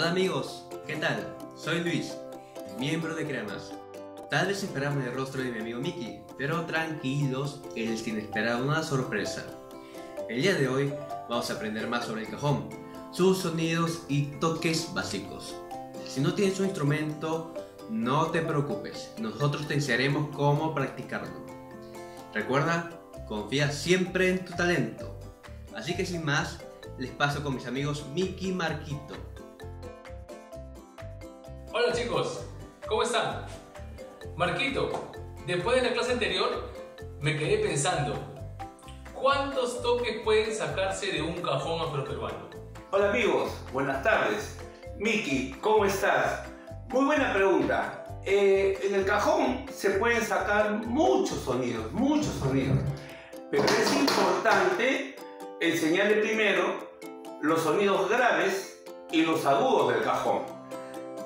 Hola amigos, ¿qué tal? Soy Luis, miembro de Cremas. Tal vez esperaban el rostro de mi amigo Mickey, pero tranquilos, él tiene esperado una sorpresa. El día de hoy vamos a aprender más sobre el cajón, sus sonidos y toques básicos. Si no tienes un instrumento, no te preocupes, nosotros te enseñaremos cómo practicarlo. Recuerda, confía siempre en tu talento. Así que sin más, les paso con mis amigos Mickey y Marquito. Hola chicos, ¿cómo están? Marquito, después de la clase anterior me quedé pensando, ¿cuántos toques pueden sacarse de un cajón afroperuano? Hola amigos, buenas tardes. Mickey, ¿cómo estás? Muy buena pregunta. En el cajón se pueden sacar muchos sonidos, pero es importante enseñarle primero los sonidos graves y los agudos del cajón.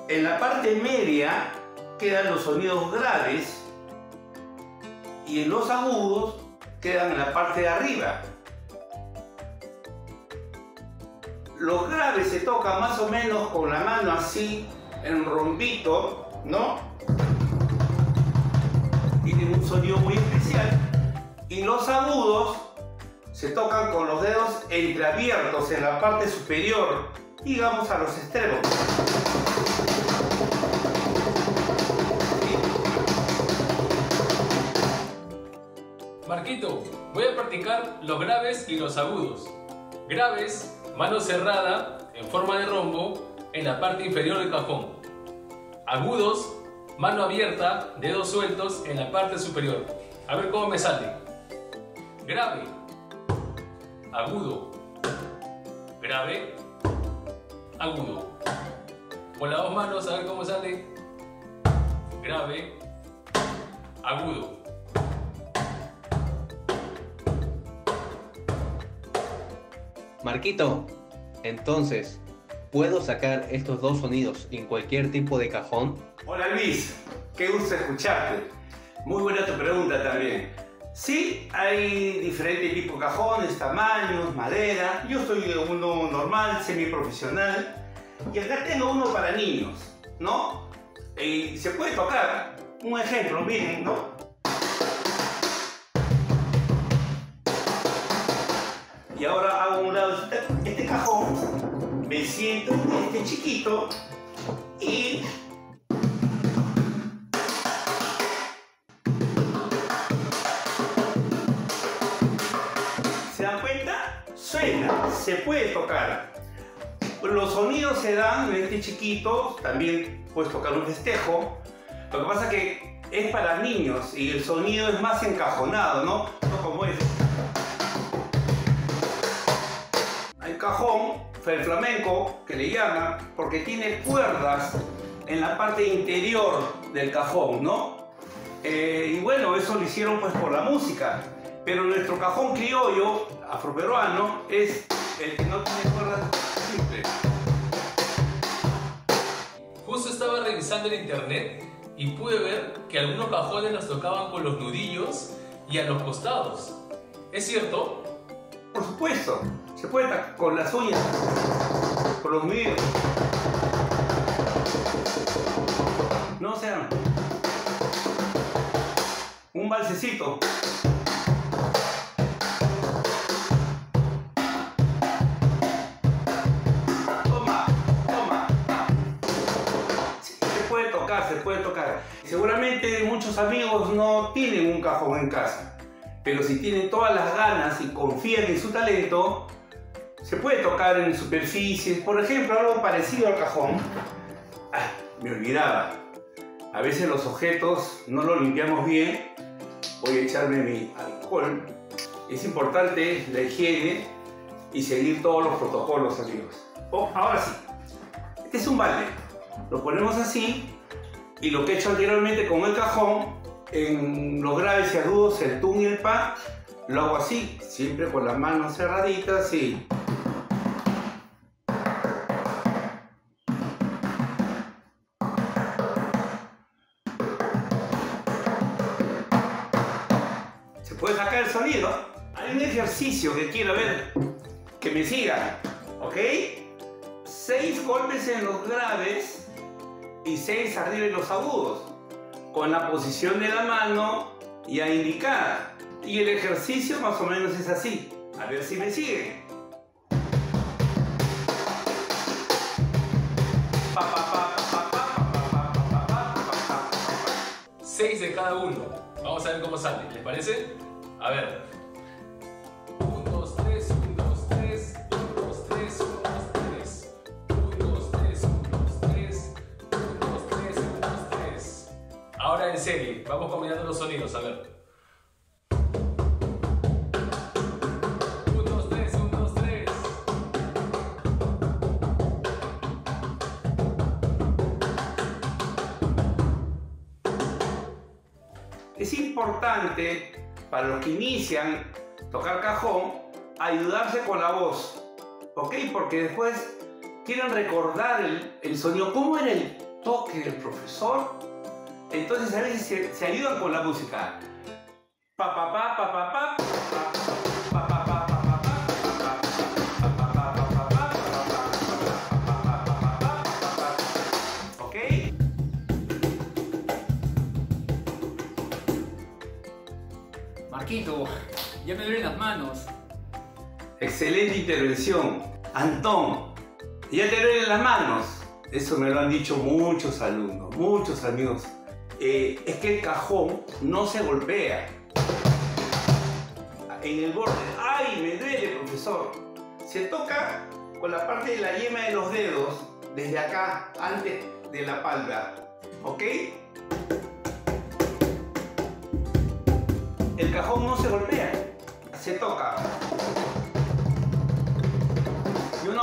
En la parte media quedan los sonidos graves y en los agudos quedan en la parte de arriba. Los graves se tocan más o menos con la mano así, en rombito, ¿no? Tienen un sonido muy especial. Y los agudos se tocan con los dedos entreabiertos en la parte superior, digamos a los extremos. Marquito, voy a practicar los graves y los agudos. Graves, mano cerrada, en forma de rombo, en la parte inferior del cajón. Agudos, mano abierta, dedos sueltos en la parte superior. A ver cómo me sale. Grave, agudo, grave, agudo. Con las dos manos, a ver cómo sale. Grave, agudo. Marquito, entonces, ¿puedo sacar estos dos sonidos en cualquier tipo de cajón? Hola Luis, qué gusto escucharte. Muy buena tu pregunta también. Sí, hay diferentes tipos de cajones, tamaños, madera. Yo soy de uno normal, semiprofesional. Y acá tengo uno para niños, ¿no? Y se puede tocar. Un ejemplo, miren, ¿no? Y ahora hago un lado este cajón, me siento en este chiquito y ¿se dan cuenta? Suena, se puede tocar. Los sonidos se dan en este chiquito, también puedes tocar un festejo. Lo que pasa es que es para niños y el sonido es más encajonado, ¿no? No como este. Hay cajón, el flamenco, que le llaman, porque tiene cuerdas en la parte interior del cajón, ¿no? Y bueno, eso lo hicieron pues por la música. Pero nuestro cajón criollo, afroperuano, es el que no tiene cuerdas simples. Justo estaba revisando el internet y pude ver que algunos cajones los tocaban con los nudillos y a los costados. ¿Es cierto? Por supuesto, se puede con las uñas, con los nudillos. No sean un balsecito. Toma. Sí, se puede tocar. Seguramente muchos amigos no tienen un cajón en casa, pero si tienen todas las ganas y confían en su talento, se puede tocar en superficies, por ejemplo, algo parecido al cajón. Me olvidaba. A veces los objetos no los limpiamos bien. Voy a echarme mi alcohol. Es importante la higiene y seguir todos los protocolos, amigos. Ahora sí. Este es un balde. Lo ponemos así y lo que he hecho anteriormente con el cajón, en los graves y agudos, el tum y el pa, lo hago así, siempre con las manos cerraditas y... Se puede sacar el sonido. Hay un ejercicio que quiero ver que me sigan, ¿ok? 6 golpes en los graves y 6 arriba en los agudos, con la posición de la mano ya indicada. Y el ejercicio más o menos es así. A ver si me siguen. 6 de cada uno. Vamos a ver cómo sale, ¿les parece? A ver. 1, 2, 3, 1, 2, 3, 1, 2, 3, 1, 2, 3. 1, 2, 3, 1, 2, 3, 1, 2, 3, 1, 2, 3. Ahora en serie, vamos combinando los sonidos, a ver. 1, 2, 3, 1, 2, 3. Es importante para los que inician tocar cajón ayudarse con la voz, ¿ok? Porque después quieren recordar el sonido, cómo era el toque del profesor. Entonces a veces se ayudan con la música. Pa pa pa pa pa pa pa pa pa pa pa. ¿Ok? Marquito, ya me duelen las manos. Excelente intervención. Antón, ya te duelen las manos. Eso me lo han dicho muchos alumnos, muchos amigos. Es que el cajón no se golpea. En el borde, ¡ay, me duele, profesor! Se toca con la parte de la yema de los dedos, desde acá, antes de la palma. ¿Ok? El cajón no se golpea, se toca. Y uno...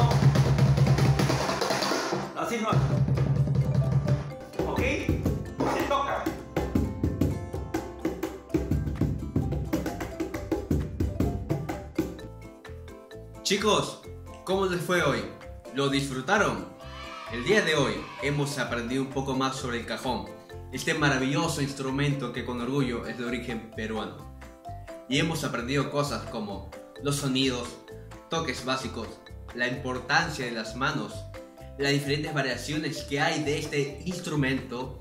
Así no. ¿Ok? Se toca. Chicos, ¿cómo les fue hoy? ¿Lo disfrutaron? El día de hoy hemos aprendido un poco más sobre el cajón, este maravilloso instrumento que con orgullo es de origen peruano. Y hemos aprendido cosas como los sonidos, toques básicos, la importancia de las manos, las diferentes variaciones que hay de este instrumento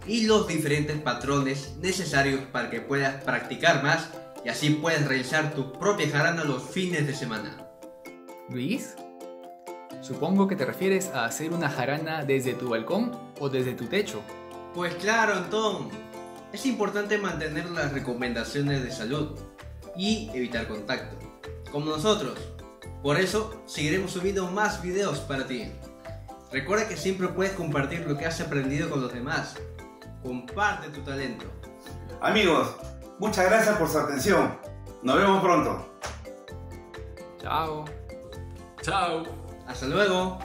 y los diferentes patrones necesarios para que puedas practicar más y así puedas realizar tu propia jarana los fines de semana. Luis, supongo que te refieres a hacer una jarana desde tu balcón o desde tu techo. Pues claro, Antón, es importante mantener las recomendaciones de salud y evitar contacto, como nosotros. Por eso seguiremos subiendo más videos para ti. Recuerda que siempre puedes compartir lo que has aprendido con los demás. Comparte tu talento. Amigos, muchas gracias por su atención. Nos vemos pronto. Chao. Chao. Hasta luego.